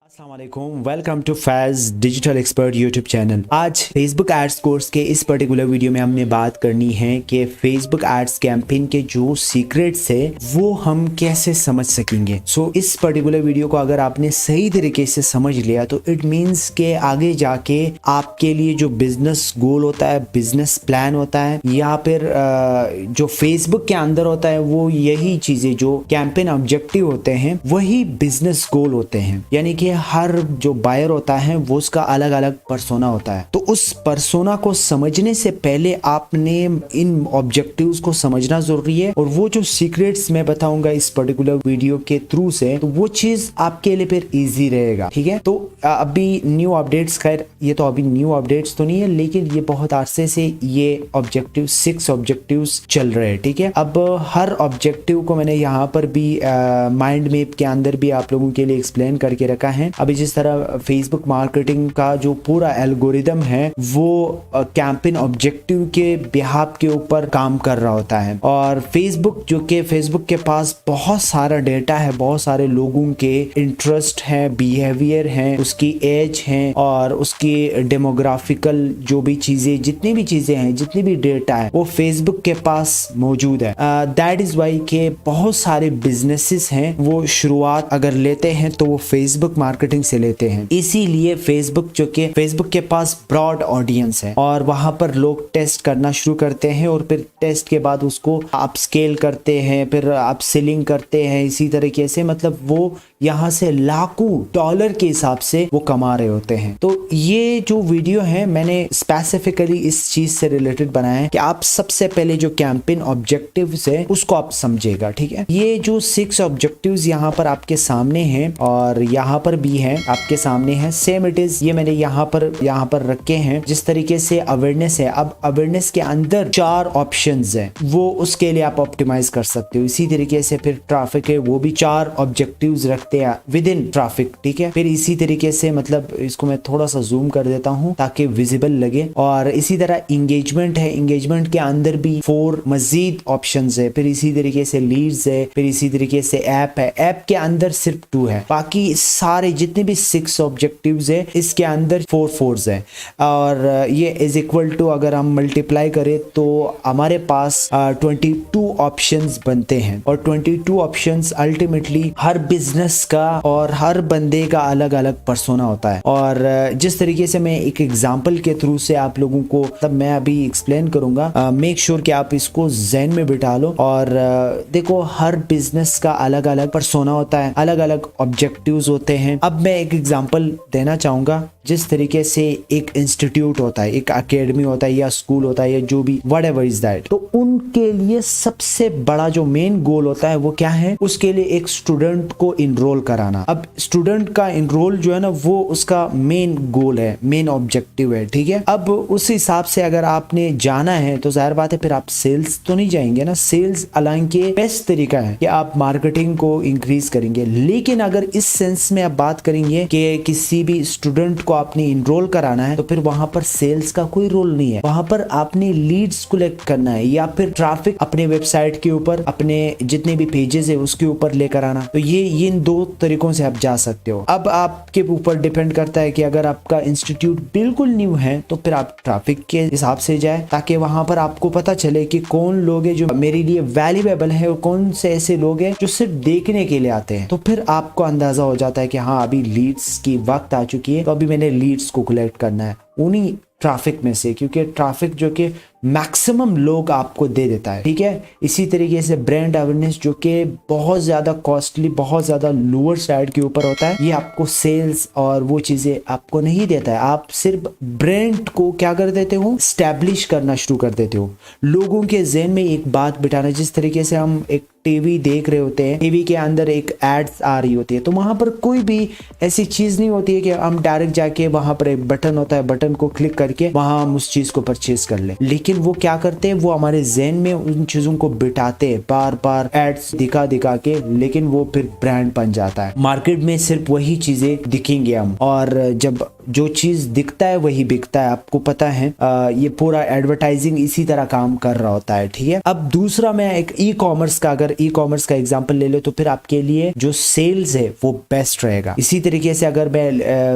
अस्सलाम वालेकुम, welcome to Faiz digital expert YouTube channel. आज फेसबुक एड्स कोर्स के इस पर्टिकुलर वीडियो में हमने बात करनी है कि फेसबुक एड्स कैंपेन के जो सीक्रेट्स है वो हम कैसे समझ सकेंगे। इस पर्टिकुलर वीडियो को अगर आपने सही तरीके से समझ लिया तो इट मीन्स के आगे जाके आपके लिए जो बिजनेस गोल होता है, बिजनेस प्लान होता है, या फिर जो फेसबुक के अंदर होता है, वो यही चीजें जो कैंपेन ऑब्जेक्टिव होते हैं वही बिजनेस गोल होते हैं। यानी कि हर जो बायर होता है वो उसका अलग अलग पर्सोना होता है। तो उस पर्सोना को समझने से पहले आपने इन ऑब्जेक्टिव्स को समझना जरूरी है, और वो जो सीक्रेट्स मैं बताऊंगा इस पर्टिकुलर वीडियो के थ्रू से, तो वो चीज आपके लिए फिर इजी रहेगा। ठीक है, तो अभी न्यू अपडेट्स, खैर ये तो अभी न्यू अपडेट्स तो नहीं है, लेकिन ये बहुत अरसे से ये ऑब्जेक्टिव 6 ऑब्जेक्टिव्स चल रहे हैं। ठीक है, अब हर ऑब्जेक्टिव को मैंने यहाँ पर भी माइंड मैप के अंदर भी आप लोगों के लिए एक्सप्लेन करके रखा है। अभी जिस तरह फेसबुक मार्केटिंग का जो पूरा एल्गोरिदम है वो कैंपेन ऑब्जेक्टिव के बिहाफ के ऊपर काम कर रहा होता है, और फेसबुक के पास बहुत सारा डेटा है, बहुत सारे लोगों के इंटरेस्ट है, बिहेवियर है, उसकी एज है, और उसकी डेमोग्राफिकल जो भी चीजें, जितनी भी चीजें हैं, जितनी भी डेटा है, वो फेसबुक के पास मौजूद है। दैट इज वाई के बहुत सारे बिजनेसेस हैं वो शुरुआत अगर लेते हैं तो वो फेसबुक मार्केटिंग से लेते हैं। इसीलिए फेसबुक के पास ब्रॉड ऑडियंस है, और वहां पर लोग टेस्ट करना शुरू करते हैं, और फिर टेस्ट के बाद उसको अपस्केल करते हैं, फिर अपसेलिंग करते हैं। इसी तरीके से मतलब वो यहाँ से लाखों डॉलर के हिसाब से वो कमा रहे होते हैं। तो ये जो वीडियो है मैंने स्पेसिफिकली इस चीज से रिलेटेड बनाया है कि आप सबसे पहले जो कैंपेन ऑब्जेक्टिव्स है उसको आप समझेगा। ठीक है, ये जो 6 ऑब्जेक्टिव्स यहाँ पर आपके सामने हैं, और यहाँ पर भी है आपके सामने है, सेम इट इज ये मैंने यहाँ पर रखे हैं। जिस तरीके से अवेयरनेस है, अब अवेयरनेस के अंदर 4 ऑप्शंस है, वो उसके लिए आप ऑप्टिमाइज कर सकते हो। इसी तरीके से फिर ट्रैफिक है, वो भी 4 ऑब्जेक्टिव्स रखते हैं विद इन ट्रैफिक। ठीक है, फिर इसी तरीके से मतलब इसको मैं थोड़ा सा जूम कर देता हूँ ताकि विजिबल लगे। और इसी तरह इंगेजमेंट है, इंगेजमेंट के अंदर भी 4 मजीद ऑप्शंस है। फिर इसी तरीके से लीड्स है, फिर इसी तरीके से ऐप है, ऐप के अंदर सिर्फ 2 है, बाकी सारे जितने भी 6 ऑब्जेक्टिव्स है इसके अंदर 4 4s है। और ये इज इक्वल टू अगर हम मल्टीप्लाई करें तो हमारे पास 22 ऑप्शंस बनते हैं, और 22 ऑप्शंस अल्टीमेटली हर बिजनेस का और हर बंदे का अलग अलग पर्सोना होता है। और जिस तरीके से मैं एक एग्जांपल के थ्रू से आप लोगों को तब मैं अभी एक्सप्लेन करूंगा, मेक श्योर कि आप इसको ज़हन में बिठा लो। और देखो, हर बिजनेस का अलग अलग पर्सोना होता है, अलग अलग ऑब्जेक्टिव्स होते हैं। अब मैं एक एग्जांपल देना चाहूंगा। जिस तरीके से एक इंस्टीट्यूट होता है, एक एकेडमी होता है, या स्कूल होता है, या जो भी व्हाटएवर इज दैट, तो उनके लिए सबसे बड़ा जो मेन गोल होता है वो क्या है? उसके लिए एक स्टूडेंट को इनरोल कराना। अब स्टूडेंट का इनरोल जो है ना, वो उसका मेन गोल है, मेन ऑब्जेक्टिव है। ठीक है, अब उस हिसाब से अगर आपने जाना है तो जाहिर बात है फिर आप सेल्स तो नहीं जाएंगे ना। सेल्स हालांकि बेस्ट तरीका है कि आप मार्केटिंग को इंक्रीज करेंगे, लेकिन अगर इस सेंस में आप बात करेंगे कि किसी भी स्टूडेंट को आपने इनरोल कराना है, तो फिर वहां पर सेल्स का कोई रोल नहीं है। वहां पर आपने लीड्स कलेक्ट करना है, या फिर ट्रैफिक अपने वेबसाइट के ऊपर, अपने जितने भी पेजेस है उसके ऊपर लेकर आना। तो ये इन 2 तरीकों से आप जा सकते हो। अब आपके ऊपर डिपेंड करता है कि अगर आपका इंस्टीट्यूट बिल्कुल न्यू है तो फिर आप ट्रैफिक के हिसाब से जाए, ताकि वहां पर आपको पता चले कि कौन लोग हैं जो मेरे लिए वैल्यूएबल है, और कौन से ऐसे लोग हैं जो सिर्फ देखने के लिए आते हैं। तो फिर आपको अंदाजा हो जाता है कि हाँ, अभी लीड्स की वक्त आ चुकी है, तो अभी मैंने लीड्स को कलेक्ट करना है उन्हीं ट्रैफिक में से, क्योंकि ट्रैफिक जो कि मैक्सिमम लोग आपको दे देता है। ठीक है, इसी तरीके से ब्रांड अवेयरनेस जो कि बहुत ज्यादा कॉस्टली, बहुत ज्यादा लोअर साइड के ऊपर होता है, ये आपको सेल्स और वो चीजें आपको नहीं देता है। आप सिर्फ ब्रांड को क्या कर देते हो? स्टैब्लिश करना शुरू कर देते हो, लोगों के ज़हन में एक बात बिठाना। जिस तरीके से हम एक टीवी देख रहे होते हैं, टीवी के अंदर एक एड्स आ रही होती है, तो वहां पर कोई भी ऐसी चीज नहीं होती है कि हम डायरेक्ट जाके वहां पर एक बटन होता है, बटन को क्लिक करके वहां हम उस चीज को परचेज कर ले। लेकिन वो क्या करते हैं? वो हमारे ज़हन में उन चीजों को बिठाते हैं, बार बार एड्स दिखा दिखा के, लेकिन वो फिर ब्रांड बन जाता है। मार्केट में सिर्फ वही चीजें दिखेंगे हम, और जब जो चीज दिखता है वही बिकता है, आपको पता है। ये पूरा एडवर्टाइजिंग इसी तरह काम कर रहा होता है, ठीक है। अब दूसरा मैं एक ई कॉमर्स का, अगर ई कॉमर्स का एग्जांपल ले लो तो फिर आपके लिए जो सेल्स है वो बेस्ट रहेगा। इसी तरीके से अगर मैं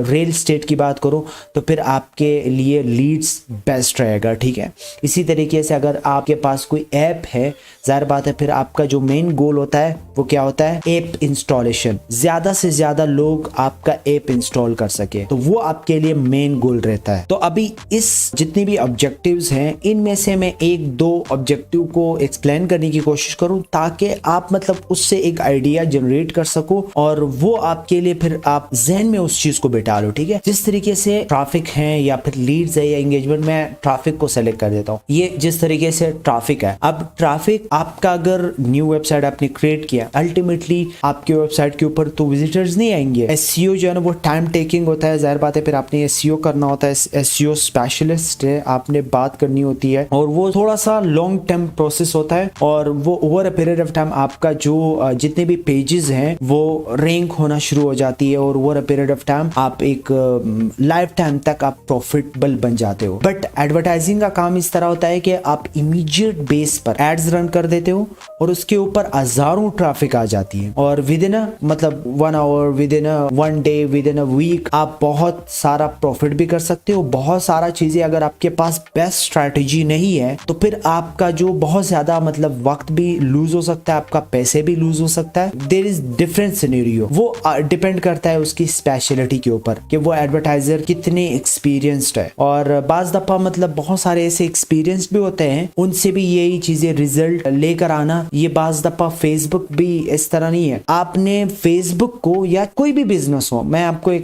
रियल एस्टेट की बात करूं तो फिर आपके लिए लीड्स बेस्ट रहेगा, ठीक है। इसी तरीके से अगर आपके पास कोई ऐप है, जाहिर बात है फिर आपका जो मेन गोल होता है वो क्या होता है, ऐप इंस्टॉलेशन, ज्यादा से ज्यादा लोग आपका ऐप इंस्टॉल कर सके, तो वो आपके लिए मेन गोल रहता है। तो अभी इस जितनी भी ऑब्जेक्टिव्स हैं इनमें से मैं एक दो ऑब्जेक्टिव को एक्सप्लेन करने की कोशिश करूं ताकि आप मतलब उससे एक आइडिया जनरेट कर सको और वो आपके लिए फिर आप जहन में उस चीज को बिठा लो, ठीक है। जिस तरीके से ट्रैफिक है या फिर लीड्स है या एंगेजमेंट, मैं ट्रैफिक को सेलेक्ट कर देता हूं। ये जिस तरीके से ट्रैफिक है, अब ट्रैफिक आपका अगर न्यू वेबसाइट आपने क्रिएट किया, अल्टीमेटली आपके वेबसाइट के ऊपर तो विजिटर्स नहीं आएंगे। एसईओ जो है ना वो टाइम टेकिंग होता है, जाहिर बात है फिर आपने एसईओ करना होता है, एसईओ स्पेशलिस्ट है, आपने बात करनी होती है और वो थोड़ा सा लॉन्ग टर्म प्रोसेस होता है और वो over a period of time आपका जो जितने भी पेजेस हैं वो रैंक होना शुरू हो जाती है और over a period of time आप एक लाइफ टाइम तक आप प्रॉफिटेबल बन जाते हो। बट एडवर्टाइजिंग का काम इस तरह होता है कि आप इमीडिएट बेस पर एड्स रन कर देते हो और उसके ऊपर हजारों ट्रैफिक आ जाती है और विद इन मतलब 1 hour, within 1 day, within a week आप बहुत सारा प्रॉफिट भी कर सकते हो। बहुत सारा चीजें अगर आपके पास बेस्ट स्ट्रैटेजी नहीं है तो फिर आपका जो बहुत ज्यादा मतलब वक्त भी लूज हो सकता है, आपका पैसे भी लूज हो सकता है। देयर इज डिफरेंट सिनेरियो, वो डिपेंड करता है उसकी स्पेशलिटी के ऊपर कि वो एडवर्टाइजर कितने एक्सपीरियंस्ड है। और बाज दफा मतलब बहुत सारे ऐसे एक्सपीरियंस्ड भी होते हैं, उनसे भी यही चीजें रिजल्ट लेकर आना, ये बाज दफा फेसबुक भी इस तरह नहीं है। आपने फेसबुक को या कोई भी बिजनेस हो, मैं आपको एक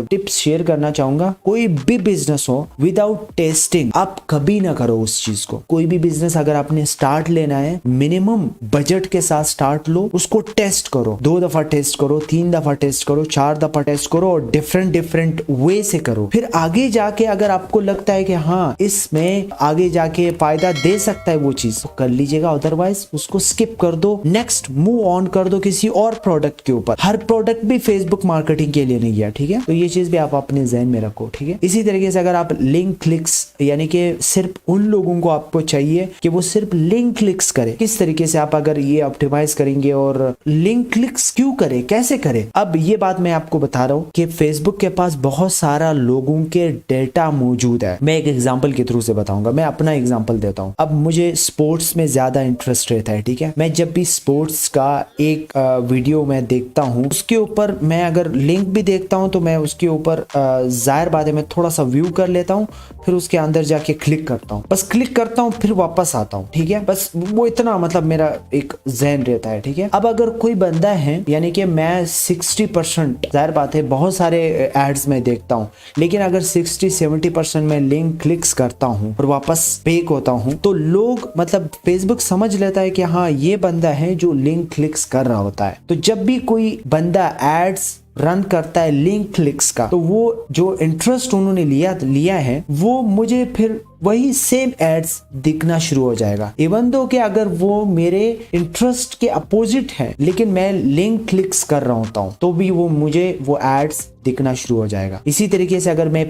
टिप्स शेयर करना चाहूंगा, कोई भी बिजनेस हो विदाउट टेस्टिंग आप कभी ना करो उस चीज को। कोई भी बिजनेस अगर आपने स्टार्ट लेना है, मिनिमम बजट के साथ स्टार्ट लो, उसको टेस्ट करो, 2 दफा टेस्ट करो, 3 दफा टेस्ट करो, 4 दफा टेस्ट करो और डिफरेंट वे से करो। फिर आगे जाके अगर आपको लगता है कि हाँ इसमें आगे जाके फायदा दे सकता है वो चीज, तो कर लीजिएगा, अदरवाइज उसको स्किप कर दो, नेक्स्ट मूव ऑन कर दो किसी और प्रोडक्ट के ऊपर। हर प्रोडक्ट भी फेसबुक मार्केटिंग के लिए नहीं है, ठीक है। तो ये चीज भी आप अपने जहन में रखो, ठीक है। इसी तरीके से अगर आप लिंक क्लिक्स, यानी कि सिर्फ उन लोगों को आपको चाहिए कि वो सिर्फ लिंक क्लिक्स करें, किस तरीके से आप अगर ये ऑप्टिमाइज करेंगे और लिंक क्लिक्स क्यों करें, कैसे करें, अब ये बात मैं आपको बता रहा हूँ कि फेसबुक के पास बहुत सारा लोगों के डेटा मौजूद है। मैं एक एग्जांपल के थ्रू से बताऊंगा, मैं अपना एग्जांपल देता हूँ। अब मुझे स्पोर्ट्स में ज्यादा इंटरेस्ट रहता है, ठीक है। मैं जब भी स्पोर्ट्स का एक वीडियो मैं देखता हूँ, उसके ऊपर मैं अगर लिंक भी देखता हूँ तो मैं उसके ऊपर जाहिर बात है मैं थोड़ा सा व्यू कर लेता हूँ, फिर उसके अंदर जाके क्लिक करता हूँ, बस क्लिक करता हूँ फिर वापस आता हूँ, ठीक है। बस वो इतना मतलब मेरा एक जहन रहता है, ठीक है। अब अगर कोई बंदा है, यानी कि मैं 60%, जाहिर बात है बहुत सारे एड्स में देखता हूँ, लेकिन अगर 60-70% मैं लिंक क्लिक्स करता हूँ और वापस बैक होता हूँ, तो लोग मतलब फेसबुक समझ लेता है कि हाँ ये बंदा है जो लिंक क्लिक्स कर रहा होता है। तो जब भी कोई बंदा एड्स रन करता है लिंक क्लिक्स का, तो वो जो इंटरेस्ट उन्होंने लिया है वो मुझे फिर वही सेम एड्स दिखना शुरू हो जाएगा। इवन दो कि अगर वो मेरे इंटरेस्ट के अपोजिट है लेकिन मैं लिंक क्लिक्स कर रहा होता हूँ तो भी वो मुझे वो एड्स दिखना शुरू हो जाएगा। इसी तरीके से अगर मैं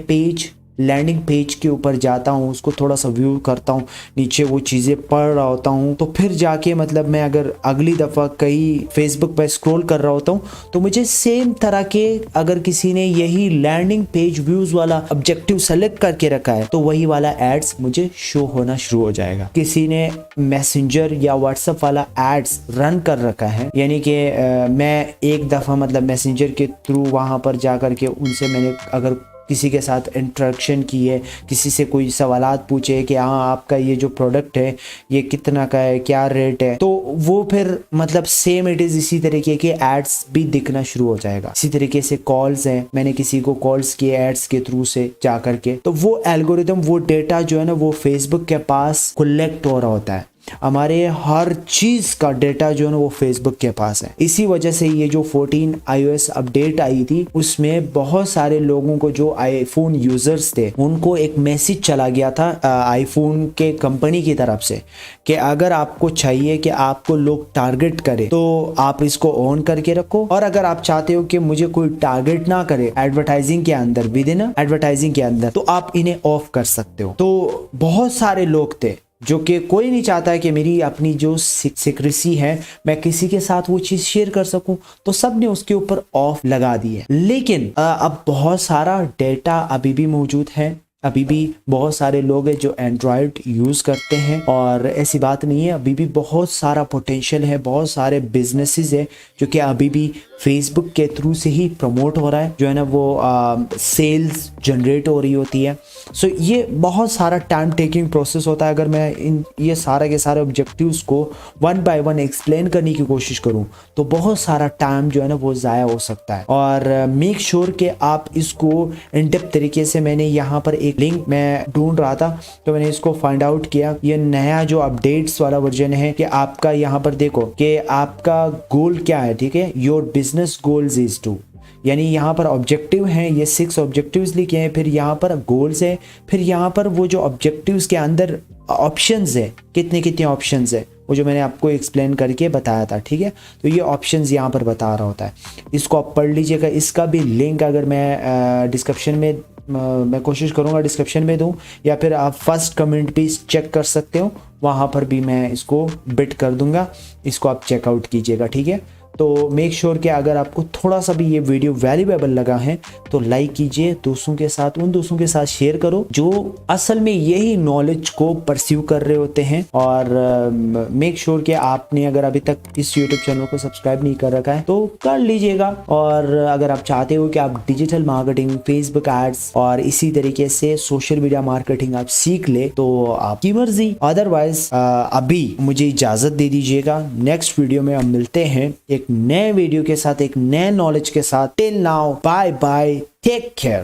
लैंडिंग पेज के ऊपर जाता हूँ, उसको थोड़ा सा व्यू करता हूँ, नीचे वो चीज़ें पढ़ रहा होता हूँ, तो फिर जाके मतलब मैं अगर अगली दफ़ा कहीं फेसबुक पे स्क्रॉल कर रहा होता हूँ तो मुझे सेम तरह के, अगर किसी ने यही लैंडिंग पेज व्यूज़ वाला ऑब्जेक्टिव सेलेक्ट करके रखा है तो वही वाला एड्स मुझे शो होना शुरू हो जाएगा। किसी ने मैसेंजर या व्हाट्सएप वाला एड्स रन कर रखा है, यानी कि मैं एक दफ़ा मतलब मैसेंजर के थ्रू वहाँ पर जा करके उनसे मैंने अगर किसी के साथ इंटरेक्शन की है, किसी से कोई सवालात पूछे कि हाँ आपका ये जो प्रोडक्ट है ये कितना का है, क्या रेट है, तो वो फिर मतलब सेम इट इज इसी तरीके के एड्स भी दिखना शुरू हो जाएगा। इसी तरीके से कॉल्स हैं, मैंने किसी को कॉल्स किए एड्स के थ्रू से जा करके, तो वो एल्गोरिदम, वो डेटा जो है ना वो फेसबुक के पास कलेक्ट हो रहा होता है। हमारे हर चीज का डेटा जो है ना वो फेसबुक के पास है। इसी वजह से ये जो 14 iOS अपडेट आई थी उसमें बहुत सारे लोगों को, जो आईफोन यूजर्स थे, उनको एक मैसेज चला गया था आईफोन के कंपनी की तरफ से कि अगर आपको चाहिए कि आपको लोग टारगेट करे तो आप इसको ऑन करके रखो, और अगर आप चाहते हो कि मुझे कोई टारगेट ना करे एडवर्टाइजिंग के अंदर, विद इन एडवर्टाइजिंग के अंदर, तो आप इन्हें ऑफ कर सकते हो। तो बहुत सारे लोग थे जो कि कोई नहीं चाहता है कि मेरी अपनी जो सिक्रेसी है मैं किसी के साथ वो चीज शेयर कर सकूं, तो सब ने उसके ऊपर ऑफ लगा दी है। लेकिन अब बहुत सारा डेटा अभी भी मौजूद है, अभी भी बहुत सारे लोग हैं जो एंड्रॉयड यूज़ करते हैं, और ऐसी बात नहीं है, अभी भी बहुत सारा पोटेंशियल है, बहुत सारे बिजनेसेस है जो कि अभी भी फेसबुक के थ्रू से ही प्रमोट हो रहा है, जो है ना वो सेल्स जनरेट हो रही होती है। सो ये बहुत सारा टाइम टेकिंग प्रोसेस होता है। अगर मैं ये सारे के सारे ऑब्जेक्टिव्स को वन बाय वन एक्सप्लेन करने की कोशिश करूं तो बहुत सारा टाइम जो है ना वो ज़ाया हो सकता है। और मेक श्योर कि आप इसको इन डेप्थ तरीके से, मैंने यहाँ पर एक लिंक मैं ढूंढ रहा था तो मैंने इसको फाइंड आउट किया, ये नया जो अपडेट्स वाला वर्जन है कि आपका यहाँ पर देखो कि आपका गोल क्या है, ठीक है, your business goals is to, यानी यहाँ पर ऑब्जेक्टिव हैं, ये 6 ऑब्जेक्टिव्स लिखे हैं, फिर यहाँ पर गोल्स है, फिर यहाँ पर वो जो ऑब्जेक्टिव्स के अंदर ऑप्शंस है, कितने कितने ऑप्शंस है, वो जो मैंने आपको एक्सप्लेन करके बताया था, ठीक है। तो ये ऑप्शंस यहाँ पर बता रहा होता है, इसको आप पढ़ लीजिएगा। इसका भी लिंक अगर मैं डिस्क्रिप्शन में मैं कोशिश करूँगा डिस्क्रिप्शन में दूँ, या फिर आप फर्स्ट कमेंट भी चेक कर सकते हो, वहाँ पर भी मैं इसको बिट कर दूँगा, इसको आप चेकआउट कीजिएगा, ठीक है। तो मेक श्योर कि अगर आपको थोड़ा सा भी ये वीडियो वैल्यूएबल लगा है तो लाइक कीजिए, दोस्तों के साथ, उन दोस्तों के साथ शेयर करो जो असल में यही नॉलेज को परस्यू कर रहे होते हैं। और मेक श्योर कि आपने अगर अभी तक इस यूट्यूब चैनल को सब्सक्राइब नहीं कर रखा है तो कर लीजिएगा। और अगर आप चाहते हो कि आप डिजिटल मार्केटिंग, फेसबुक एड्स और इसी तरीके से सोशल मीडिया मार्केटिंग आप सीख ले तो आपकी मर्जी। अदरवाइज अभी मुझे इजाजत दे दीजिएगा, नेक्स्ट वीडियो में हम मिलते हैं एक नए वीडियो के साथ, एक नए नॉलेज के साथ। Till now, bye bye, take care.